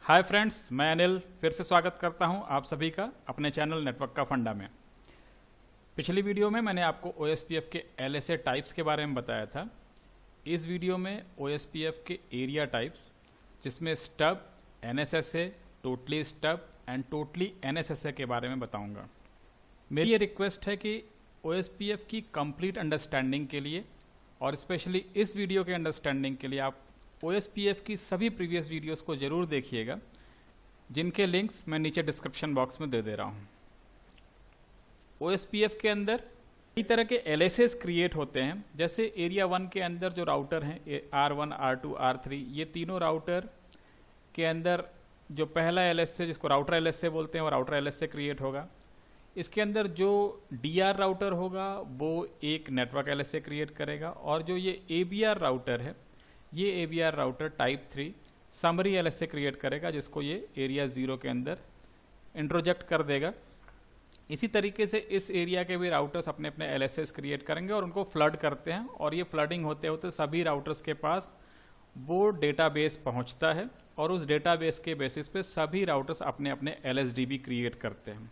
Hi friends, मैं अनिल फिर से स्वागत करता हूं आप सभी का अपने चैनल नेटवर्क का फंडा में। पिछली वीडियो में मैंने आपको OSPF के LSA टाइप्स के बारे में बताया था। इस वीडियो में OSPF के एरिया टाइप्स, जिसमें stub, NSSA, totally stub and totally NSSA के बारे में बताऊंगा। मेरी ये रिक्वेस्ट है कि OSPF की कंप्लीट अंडरस्टैंडिंग के लिए और स्पेशली इस वीडियो के अंडरस्टैंडिंग के लिए आप OSPF की सभी प्रीवियस वीडियोस को जरूर देखिएगा, जिनके लिंक्स मैं नीचे डिस्क्रिप्शन बॉक्स में दे दे रहा हूँ। OSPF के अंदर कई तरह के LSAs क्रिएट होते हैं। जैसे एरिया 1 के अंदर जो राउटर हैं R1, R2, R3, ये तीनों राउटर के अंदर जो पहला LSA जिसको राउटर LSA बोलते हैं वो राउटर LSA क्रिएट होगा। इसके अंदर जो DR राउटर होगा वो एक नेटवर्क LSA क्रिएट करेगा, और जो ये ABR राउटर है ये ABR router type 3 summary LSA create करेगा, जिसको ये एरिया 0 के अंदर इंट्रोजेक्ट कर देगा। इसी तरीके से इस एरिया के भी राउटर्स अपने अपने LSAs क्रिएट करेंगे और उनको फ्लड करते हैं, और ये फ्लडिंग होते होते सभी राउटर्स के पास वो डेटाबेस पहुंचता है, और उस डेटाबेस के बेसिस पे सभी राउटर्स अपने अपने LSDB क्रिएट करते हैं।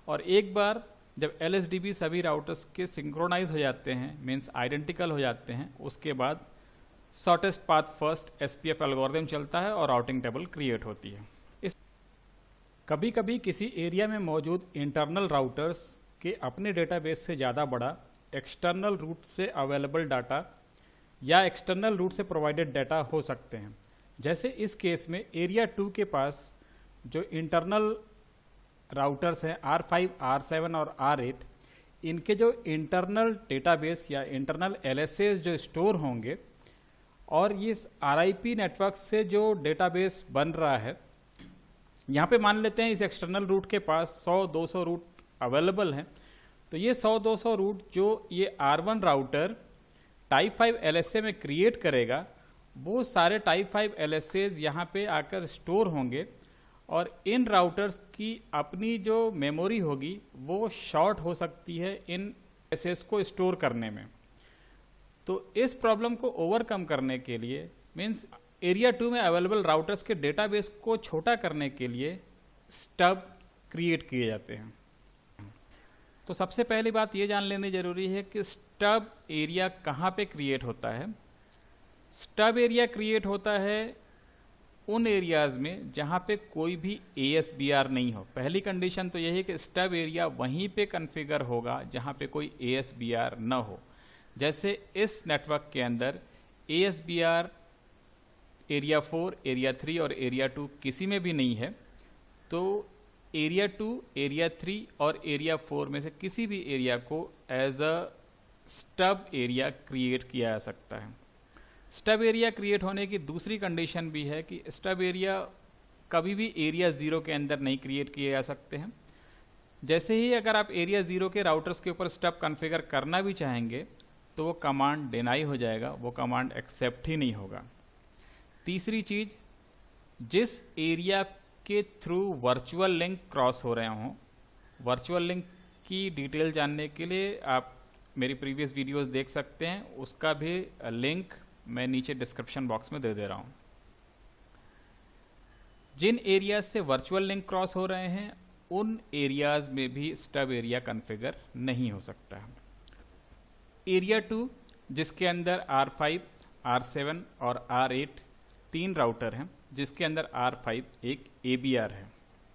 और एक बार जब LSDB सभी राउटर्स के सिंक्रोनाइज हो जाते हैं, मीन्स आइडेंटिकल हो जाते हैं, उसके बाद shortest path first SPF algorithm चलता है और राउटिंग टेबल क्रिएट होती है। कभी कभी किसी एरिया में मौजूद इंटरनल राउटर्स के अपने डेटाबेस से ज़्यादा बड़ा एक्सटर्नल रूट से अवेलेबल डाटा या एक्सटर्नल रूट से प्रोवाइडेड डाटा हो सकते हैं। जैसे इस केस में एरिया 2 के पास जो इंटरनल राउटर्स हैं R5, R7 और R8, इनके जो इंटरनल डेटाबेस या इंटरनल LSAs जो स्टोर होंगे, और ये RIP नेटवर्क से जो डेटाबेस बन रहा है, यहाँ पे मान लेते हैं इस एक्सटर्नल रूट के पास 100-200 रूट अवेलेबल हैं, तो ये 100-200 रूट जो ये R1 राउटर टाइप 5 LSA में क्रिएट करेगा, वो सारे टाइप 5 LSAs यहाँ पे आकर स्टोर होंगे, और इन राउटर्स की अपनी जो मेमोरी होगी वो शॉर्ट हो सकती है इन LSAs को स्टोर करने में। तो इस प्रॉब्लम को ओवरकम करने के लिए, मीन्स एरिया 2 में अवेलेबल राउटर्स के डेटाबेस को छोटा करने के लिए स्टब क्रिएट किए जाते हैं। तो सबसे पहली बात ये जान लेनी जरूरी है कि स्टब एरिया कहाँ पे क्रिएट होता है। स्टब एरिया क्रिएट होता है उन एरियाज में जहाँ पे कोई भी ASBR नहीं हो। पहली कंडीशन तो यही है कि स्टब एरिया वहीं पे कॉन्फ़िगर होगा जहाँ पे कोई ASBR न हो। जैसे इस नेटवर्क के अंदर ASBR एरिया 4, एरिया 3 और एरिया 2 किसी में भी नहीं है, तो एरिया 2, एरिया 3 और एरिया 4 में से किसी भी एरिया को as a stub area create किया जा सकता है। स्टब एरिया क्रिएट होने की दूसरी कंडीशन भी है कि स्टब एरिया कभी भी एरिया 0 के अंदर नहीं क्रिएट किए जा सकते हैं। जैसे ही अगर आप एरिया 0 के राउटर्स के ऊपर स्टब कॉन्फ़िगर करना भी चाहेंगे तो वो कमांड डिनाई हो जाएगा, वो कमांड एक्सेप्ट ही नहीं होगा। तीसरी चीज, जिस एरिया के थ्रू वर्चुअल लिंक क्रॉस हो रहे हों, वर्चुअल लिंक की डिटेल जानने के लिए आप मेरी प्रीवियस वीडियोस देख सकते हैं, उसका भी लिंक मैं नीचे डिस्क्रिप्शन बॉक्स में दे दे रहा हूं। जिन एरियाज से वर्चुअल लिंक क्रॉस हो रहे हैं उन एरियाज में भी स्टब एरिया कॉन्फ़िगर नहीं हो सकता है। एरिया 2 जिसके अंदर R5, R7 और R8 तीन राउटर हैं, जिसके अंदर R5 एक ABR है।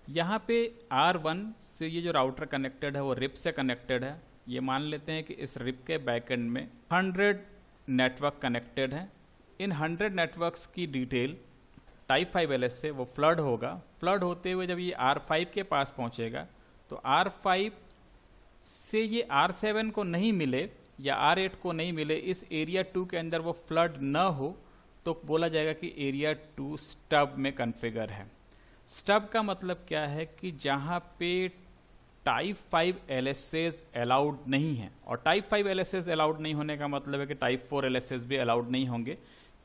यहाँ पे R1 से ये जो राउटर कनेक्टेड है वो RIP से कनेक्टेड है। ये मान लेते हैं कि इस RIP के बैकएंड में 100 नेटवर्क कनेक्टेड हैं। इन 100 नेटवर्क्स की डिटेल टाइप 5 LSA वो फ्लड होगा। फ्लड होते हुए जब ये R5 के पास पहुँचेगा तो R5 से ये R7 को नहीं मिले या R8 को नहीं मिले, इस एरिया 2 के अंदर वो फ्लड न हो, तो बोला जाएगा कि एरिया 2 स्टब में कॉन्फ़िगर है। स्टब का मतलब क्या है कि जहाँ पे टाइप 5 LSAs अलाउड नहीं है, और टाइप 5 LSAs अलाउड नहीं होने का मतलब है कि टाइप 4 LSAs भी अलाउड नहीं होंगे,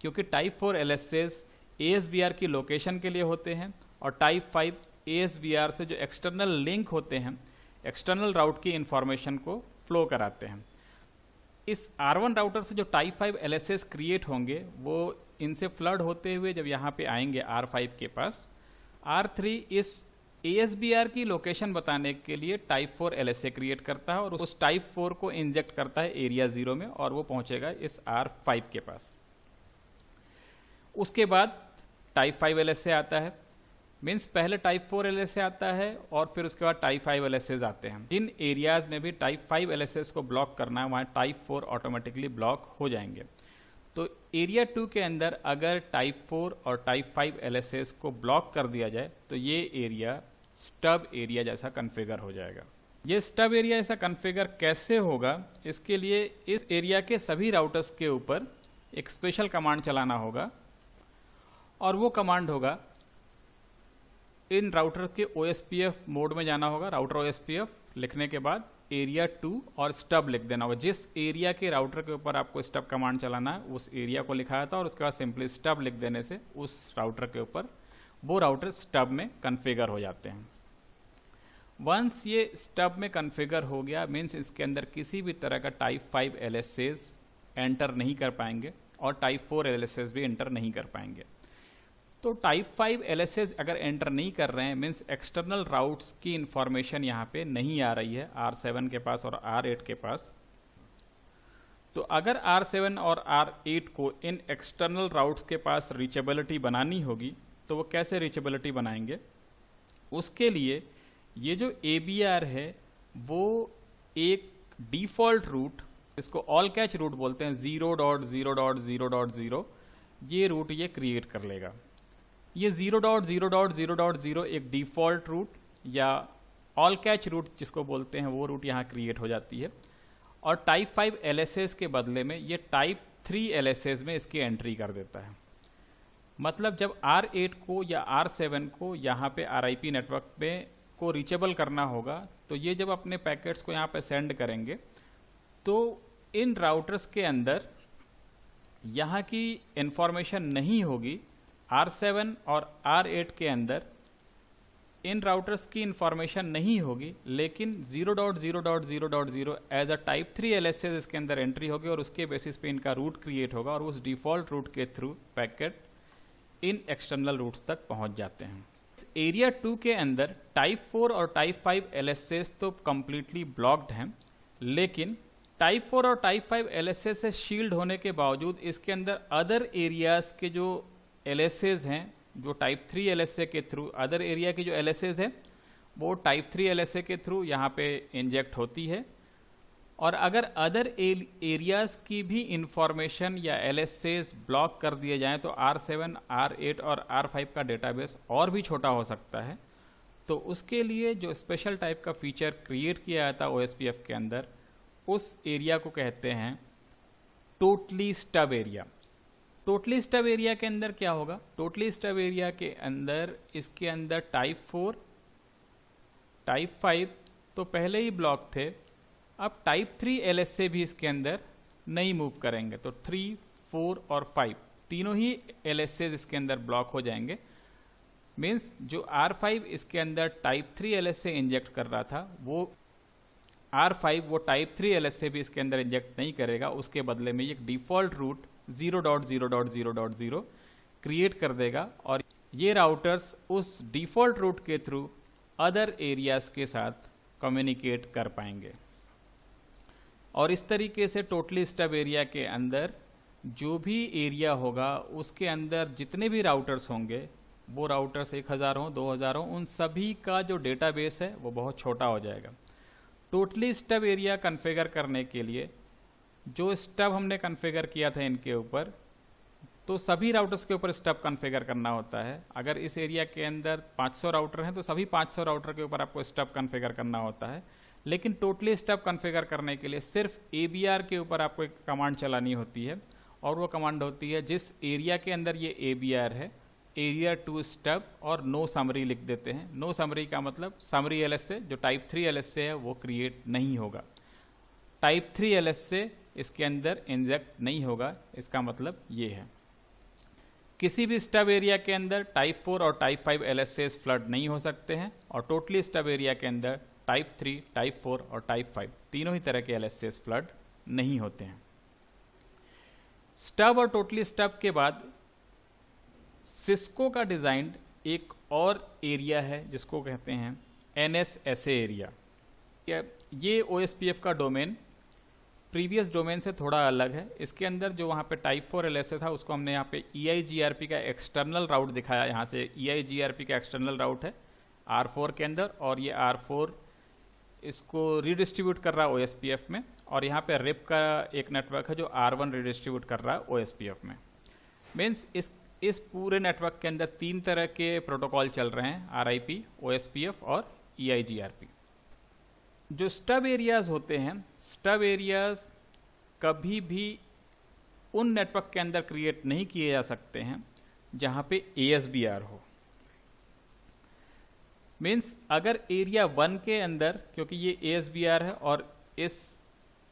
क्योंकि टाइप 4 LSAs ASBR की लोकेशन के लिए होते हैं, और टाइप 5 ASBR से जो एक्सटर्नल लिंक होते हैं, एक्सटर्नल राउट की इंफॉर्मेशन को फ्लो कराते हैं। इस R1 राउटर से जो टाइप 5 LSAs क्रिएट होंगे वो इनसे फ्लड होते हुए जब यहाँ पे आएंगे R5 के पास, R3 इस ASBR की लोकेशन बताने के लिए टाइप 4 LSA क्रिएट करता है और उस टाइप 4 को इंजेक्ट करता है एरिया 0 में और वो पहुंचेगा इस R5 के पास। उसके बाद टाइप 5 LSA आता है, मीन्स पहले टाइप 4 LSA आता है और फिर उसके बाद टाइप 5 LSAs आते हैं। जिन एरियाज में भी टाइप 5 LSAs को ब्लॉक करना है वहाँ टाइप 4 ऑटोमेटिकली ब्लॉक हो जाएंगे। तो एरिया 2 के अंदर अगर टाइप 4 और टाइप 5 LSAs को ब्लॉक कर दिया जाए तो ये एरिया स्टब एरिया जैसा कन्फिगर हो जाएगा। ये स्टब एरिया ऐसा कन्फिगर कैसे होगा, इसके लिए इस एरिया के सभी राउटर्स के ऊपर एक स्पेशल कमांड चलाना होगा और वो कमांड होगा, इन राउटर के OSPF मोड में जाना होगा। राउटर OSPF लिखने के बाद एरिया 2 और स्टब लिख देना होगा। जिस एरिया के राउटर के ऊपर आपको स्टब कमांड चलाना है उस एरिया को लिखा था और उसके बाद सिंपली स्टब लिख देने से उस राउटर के ऊपर वो राउटर स्टब में कन्फिगर हो जाते हैं। वंस ये स्टब में कन्फिगर हो गया मीन्स इसके अंदर किसी भी तरह का टाइप 5 LSAs एंटर नहीं कर पाएंगे और टाइप 4 LSAs भी एंटर नहीं कर पाएंगे। तो टाइप 5 LSAs अगर एंटर नहीं कर रहे हैं मीन्स एक्सटर्नल राउट्स की इंफॉर्मेशन यहाँ पे नहीं आ रही है R7 के पास और R8 के पास। तो अगर R7 और R8 को इन एक्सटर्नल राउट्स के पास रीचेबिलिटी बनानी होगी तो वो कैसे रीचेबिलिटी बनाएंगे, उसके लिए ये जो ABR है वो एक डिफॉल्ट रूट, इसको ऑल कैच रूट बोलते हैं, 0.0.0.0 ये रूट ये क्रिएट कर लेगा। ये 0.0.0.0 एक डिफॉल्ट रूट या ऑल कैच रूट जिसको बोलते हैं वो रूट यहाँ क्रिएट हो जाती है और टाइप 5 LSAs के बदले में ये टाइप 3 LSAs में इसकी एंट्री कर देता है। मतलब जब R8 को या R7 को यहाँ पे RIP नेटवर्क पे को रीचेबल करना होगा तो ये जब अपने पैकेट्स को यहाँ पे सेंड करेंगे तो इन राउटर्स के अंदर यहाँ की इंफॉर्मेशन नहीं होगी। R7 और R8 के अंदर इन राउटर्स की इंफॉर्मेशन नहीं होगी, लेकिन 0.0.0.0 एज अ टाइप 3 LSA इसके अंदर एंट्री होगी और उसके बेसिस पे इनका रूट क्रिएट होगा और उस डिफॉल्ट रूट के थ्रू पैकेट इन एक्सटर्नल रूट्स तक पहुंच जाते हैं। एरिया 2 के अंदर टाइप 4 और टाइप 5 LSAs तो कंप्लीटली ब्लॉक्ड हैं, लेकिन टाइप 4 और टाइप 5 LSA से शील्ड होने के बावजूद इसके अंदर अदर एरियाज के जो LSAs हैं, जो टाइप 3 LSA के थ्रू अदर एरिया की जो LSAs है वो टाइप 3 LSA के थ्रू यहाँ पे इंजेक्ट होती है और अगर अदर एरियाज की भी इंफॉर्मेशन या LSAs ब्लॉक कर दिए जाएं तो R7, R8 और R5 का डेटाबेस और भी छोटा हो सकता है। तो उसके लिए जो स्पेशल टाइप का फीचर क्रिएट किया जाता है OSPF के अंदर, उस एरिया को कहते हैं totally stub area. Totally stub area के अंदर क्या होगा, टोटली स्टब एरिया के अंदर इसके अंदर टाइप 4, टाइप 5 तो पहले ही ब्लॉक थे, अब टाइप 3 LSA भी इसके अंदर नहीं मूव करेंगे तो 3, 4 और 5 तीनों ही LSAs इसके अंदर ब्लॉक हो जाएंगे। मीन्स जो R5 इसके अंदर टाइप 3 LSA इंजेक्ट कर रहा था वो R5 वो टाइप 3 LSA भी इसके अंदर इंजेक्ट नहीं करेगा, उसके बदले में एक डिफॉल्ट रूट 0.0.0.0 क्रिएट कर देगा और ये राउटर्स उस डिफॉल्ट रूट के थ्रू अदर एरियाज के साथ कम्युनिकेट कर पाएंगे। और इस तरीके से टोटली स्टब एरिया के अंदर जो भी एरिया होगा उसके अंदर जितने भी राउटर्स होंगे, वो राउटर्स 1000 हो 2000 हो, उन सभी का जो डेटाबेस है वो बहुत छोटा हो जाएगा। टोटली स्टब एरिया कन्फिगर करने के लिए जो स्टब हमने कन्फिगर किया था इनके ऊपर, तो सभी राउटर्स के ऊपर स्टब कन्फिगर करना होता है। अगर इस एरिया के अंदर 500 राउटर हैं तो सभी 500 राउटर के ऊपर आपको स्टब कन्फिगर करना होता है। लेकिन टोटली स्टब कन्फिगर करने के लिए सिर्फ ABR के ऊपर आपको एक कमांड चलानी होती है और वो कमांड होती है, जिस एरिया के अंदर ये ABR है, एरिया 2 स्टब और नो समरी लिख देते हैं। नो समरी का मतलब समरी LSA जो टाइप 3 LSA है वो क्रिएट नहीं होगा, टाइप 3 LSA इसके अंदर इंजेक्ट नहीं होगा। इसका मतलब ये है किसी भी स्टब एरिया के अंदर टाइप 4 और टाइप 5 LSAs फ्लड नहीं हो सकते हैं और टोटली स्टब एरिया के अंदर टाइप 3, टाइप 4 और टाइप 5 तीनों ही तरह के LSAs फ्लड नहीं होते हैं। स्टब और टोटली स्टब के बाद सिस्को का डिजाइन एक और एरिया है जिसको कहते हैं NSSA एरिया। ये OSPF का डोमेन प्रीवियस डोमेन से थोड़ा अलग है। इसके अंदर जो वहाँ पे टाइप 4 LSA था उसको हमने यहाँ पे EIGRP का एक्सटर्नल राउट दिखाया। यहाँ से EIGRP का एक्सटर्नल राउट है R4 के अंदर, और ये R4 इसको रिडिस्ट्रीब्यूट कर रहा है OSPF में, और यहाँ पे RIP का एक नेटवर्क है जो R1 रिडिस्ट्रीब्यूट कर रहा है OSPF में। मीन्स इस पूरे नेटवर्क के अंदर 3 तरह के प्रोटोकॉल चल रहे हैं, RIP, OSPF और EIGRP। जो स्टब एरियाज होते हैं, स्टब एरियाज कभी भी उन नेटवर्क के अंदर क्रिएट नहीं किए जा सकते हैं जहाँ पे ASBR हो। मीन्स अगर एरिया 1 के अंदर, क्योंकि ये ASBR है और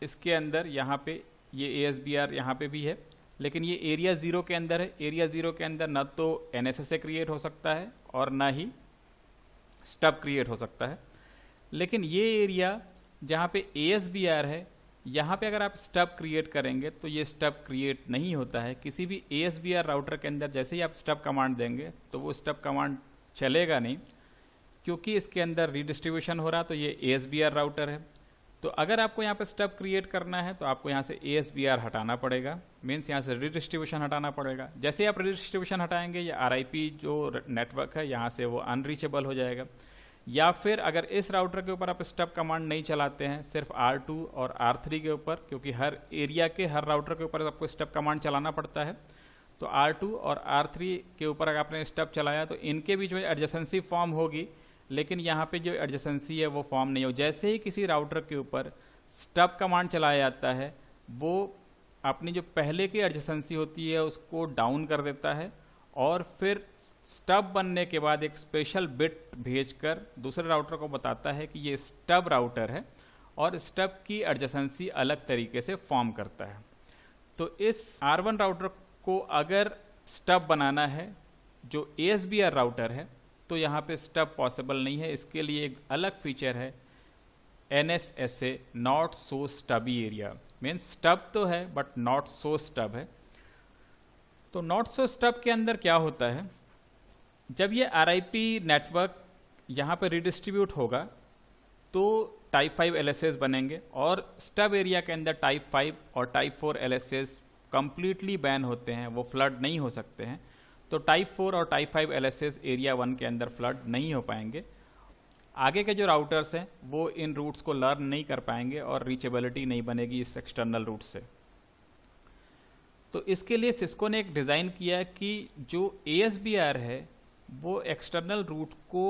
इसके अंदर यहाँ पे ये ASBR यहाँ पे भी है, लेकिन ये एरिया 0 के अंदर है। एरिया 0 के अंदर ना तो NSSA क्रिएट हो सकता है और ना ही स्टब क्रिएट हो सकता है। लेकिन ये एरिया जहाँ पे ASBR है, यहाँ पे अगर आप स्टब क्रिएट करेंगे तो ये स्टब क्रिएट नहीं होता है। किसी भी ASBR राउटर के अंदर जैसे ही आप स्टब कमांड देंगे तो वो स्टब कमांड चलेगा नहीं, क्योंकि इसके अंदर रिडिस्ट्रीब्यूशन हो रहा, तो ये ASBR राउटर है। तो अगर आपको यहाँ पे स्टब क्रिएट करना है तो आपको यहाँ से ASBR हटाना पड़ेगा, मीन्स यहाँ से रिडिस्ट्रीब्यूशन हटाना पड़ेगा। जैसे ही आप रिडिस्ट्रीब्यूशन हटाएंगे, ये RIP जो नेटवर्क है यहाँ से वो अनरीचेबल हो जाएगा। या फिर अगर इस राउटर के ऊपर आप स्टब कमांड नहीं चलाते हैं, सिर्फ R2 और R3 के ऊपर, क्योंकि हर एरिया के हर राउटर के ऊपर आपको स्टब कमांड चलाना पड़ता है, तो R2 और R3 के ऊपर अगर आपने स्टब चलाया तो इनके बीच में एडजेसेंसी फॉर्म होगी, लेकिन यहाँ पे जो एडजेसेंसी है वो फॉर्म नहीं हो। जैसे ही किसी राउटर के ऊपर स्टब कमांड चलाया जाता है, वो अपनी जो पहले की एडजेसेंसी होती है उसको डाउन कर देता है, और फिर स्टब बनने के बाद एक स्पेशल बिट भेजकर दूसरे राउटर को बताता है कि ये स्टब राउटर है, और स्टब की एडजेसेंसी अलग तरीके से फॉर्म करता है। तो इस R1 राउटर को अगर स्टब बनाना है जो ASBR राउटर है, तो यहाँ पे स्टब पॉसिबल नहीं है। इसके लिए एक अलग फीचर है NSSA, not so stubby area. Means stub तो है बट नॉट सो स्टब है। तो नॉट सो स्टब के अंदर क्या होता है, जब ये RIP नेटवर्क यहाँ पे रिडिस्ट्रीब्यूट होगा तो टाइप 5 LSAs बनेंगे, और स्टब एरिया के अंदर टाइप 5 और टाइप 4 LSAs कंप्लीटली बैन होते हैं, वो फ्लड नहीं हो सकते हैं। तो टाइप 4 और टाइप 5 LSAs एरिया 1 के अंदर फ्लड नहीं हो पाएंगे। आगे के जो राउटर्स हैं वो इन रूट्स को लर्न नहीं कर पाएंगे और रीचेबिलिटी नहीं बनेगी इस एक्सटर्नल रूट से। तो इसके लिए सिस्को ने एक डिज़ाइन किया कि जो ASBR है वो एक्सटर्नल रूट को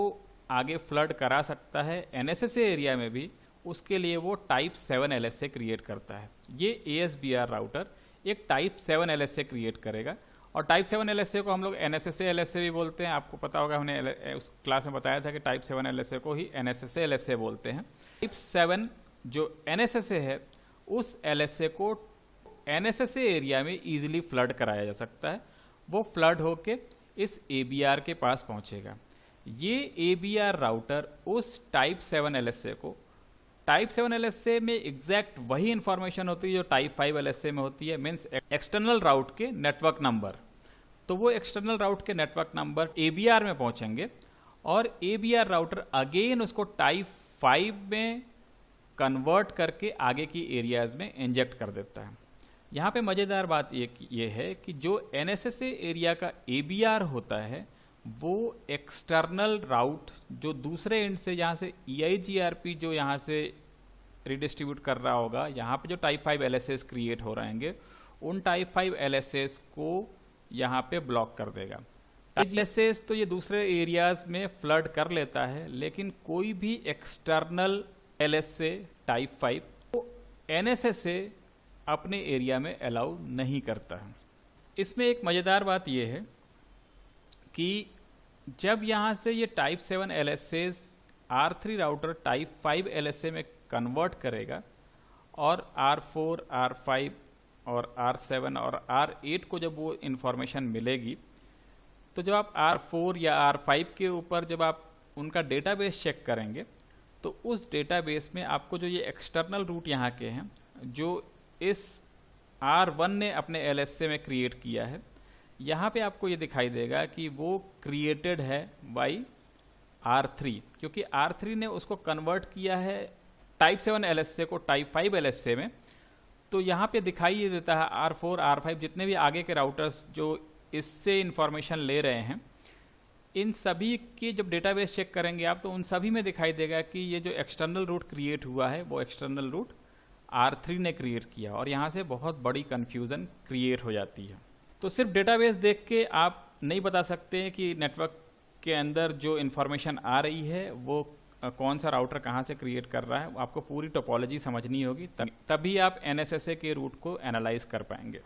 आगे फ्लड करा सकता है NSSA एरिया में भी, उसके लिए वो टाइप 7 LSA क्रिएट करता है। ये ASBR राउटर एक टाइप 7 LSA क्रिएट करेगा, और टाइप 7 LSA को हम लोग NSSA LSA भी बोलते हैं। आपको पता होगा, हमने उस क्लास में बताया था कि टाइप 7 LSA को ही NSSA LSA बोलते हैं। टाइप 7 जो NSSA है, उस LSA को NSSA एरिया में इजीली फ्लड कराया जा सकता है। वो फ्लड होके इस ABR के पास पहुंचेगा। ये ABR राउटर उस टाइप 7 LSA को, टाइप 7 LSA में एग्जैक्ट वही इंफॉर्मेशन होती है जो टाइप 5 LSA में होती है, मीन्स एक्सटर्नल राउट के नेटवर्क नंबर। तो वो एक्सटर्नल राउट के नेटवर्क नंबर ABR में पहुंचेंगे, और ABR राउटर अगेन उसको टाइप 5 में कन्वर्ट करके आगे की एरियाज में इंजेक्ट कर देता है। यहाँ पे मज़ेदार बात ये है कि जो NSSA एरिया का ABR होता है, वो एक्सटर्नल राउट जो दूसरे एंड से, यहाँ से EIGRP जो यहाँ से रिडिस्ट्रीब्यूट कर रहा होगा, यहाँ पे जो टाइप 5 LSAs क्रिएट हो रहेंगे, उन टाइप 5 LSAs को यहाँ पे ब्लॉक कर देगा। टाइप LSAs तो ये दूसरे एरियाज में फ्लड कर लेता है, लेकिन कोई भी एक्सटर्नल LSA टाइप 5 को NSSA अपने एरिया में अलाउ नहीं करता है। इसमें एक मज़ेदार बात यह है कि जब यहाँ से ये type 7 LSAs R3 router type 5 LSA में कन्वर्ट करेगा, और R4, R5 और R7 और R8 को जब वो इंफॉर्मेशन मिलेगी, तो जब आप R4 या R5 के ऊपर जब आप उनका डेटाबेस चेक करेंगे, तो उस डेटाबेस में आपको जो ये एक्सटर्नल रूट यहाँ के हैं, जो इस R1 ने अपने LSA में क्रिएट किया है, यहाँ पे आपको ये दिखाई देगा कि वो क्रिएटेड है बाई R3, क्योंकि R3 ने उसको कन्वर्ट किया है टाइप 7 LSA को टाइप 5 LSA में। तो यहाँ पे दिखाई ये देता है R4 R5 जितने भी आगे के राउटर्स जो इससे इंफॉर्मेशन ले रहे हैं, इन सभी की जब डेटाबेस चेक करेंगे आप तो उन सभी में दिखाई देगा कि ये जो एक्सटर्नल रूट क्रिएट हुआ है वो एक्सटर्नल रूट R3 ने क्रिएट किया, और यहाँ से बहुत बड़ी कन्फ्यूज़न क्रिएट हो जाती है। तो सिर्फ डेटाबेस देख के आप नहीं बता सकते कि नेटवर्क के अंदर जो इन्फॉर्मेशन आ रही है वो कौन सा राउटर कहाँ से क्रिएट कर रहा है। आपको पूरी टोपोलॉजी समझनी होगी, तभी आप NSSA के रूट को एनालाइज कर पाएंगे।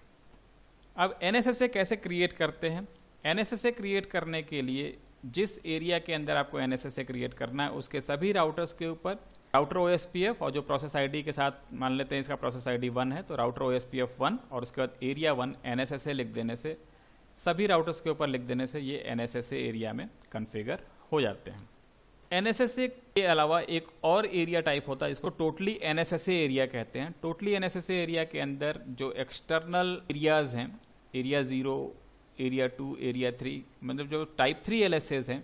अब NSSA कैसे क्रिएट करते हैं? NSSA क्रिएट करने के लिए जिस एरिया के अंदर आपको NSSA क्रिएट करना है उसके सभी राउटर्स के ऊपर राउटर OSPF और जो प्रोसेस आईडी के साथ मान लेते हैं इसका प्रोसेस आईडी 1 है, तो राउटर OSPF 1 और उसके बाद एरिया 1 NSSA लिख देने से, सभी राउटर्स के ऊपर लिख देने से ये NSSA एरिया में कॉन्फ़िगर हो जाते हैं। NSSA के अलावा एक और एरिया टाइप होता है, इसको टोटली NSSA एरिया कहते हैं। टोटली NSSA एरिया के अंदर जो एक्सटर्नल एरियाज हैं, एरिया 0, एरिया 2, एरिया 3, मतलब जो टाइप 3 LSAs हैं,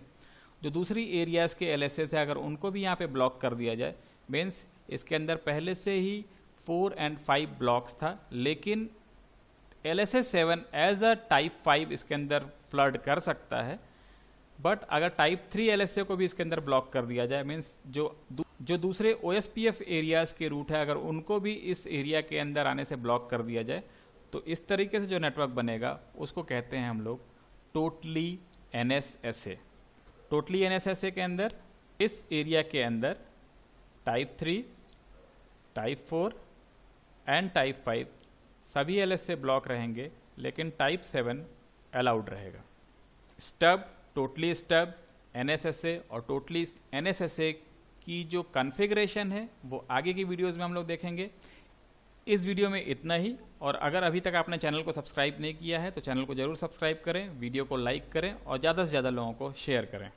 जो दूसरी एरियाज के LSAs है, अगर उनको भी यहाँ पे ब्लॉक कर दिया जाए, मीन्स इसके अंदर पहले से ही 4 और 5 ब्लॉक्स था, लेकिन LSA 7 एज अ टाइप 5 इसके अंदर फ्लड कर सकता है। बट अगर टाइप 3 LSA को भी इसके अंदर ब्लॉक कर दिया जाए, मीन्स जो दूसरे OSPF एरियाज के रूट है अगर उनको भी इस एरिया के अंदर आने से ब्लॉक कर दिया जाए, तो इस तरीके से जो नेटवर्क बनेगा उसको कहते हैं हम लोग टोटली NSSA। टोटली NSSA के अंदर इस एरिया के अंदर टाइप 3, टाइप 4 एंड टाइप 5 सभी LSA ब्लॉक रहेंगे, लेकिन टाइप 7 अलाउड रहेगा। स्टब, टोटली स्टब, NSSA और टोटली NSSA की जो कॉन्फ़िगरेशन है वो आगे की वीडियोस में हम लोग देखेंगे। इस वीडियो में इतना ही, और अगर अभी तक आपने चैनल को सब्सक्राइब नहीं किया है तो चैनल को जरूर सब्सक्राइब करें, वीडियो को लाइक करें और ज़्यादा से ज़्यादा लोगों को शेयर करें।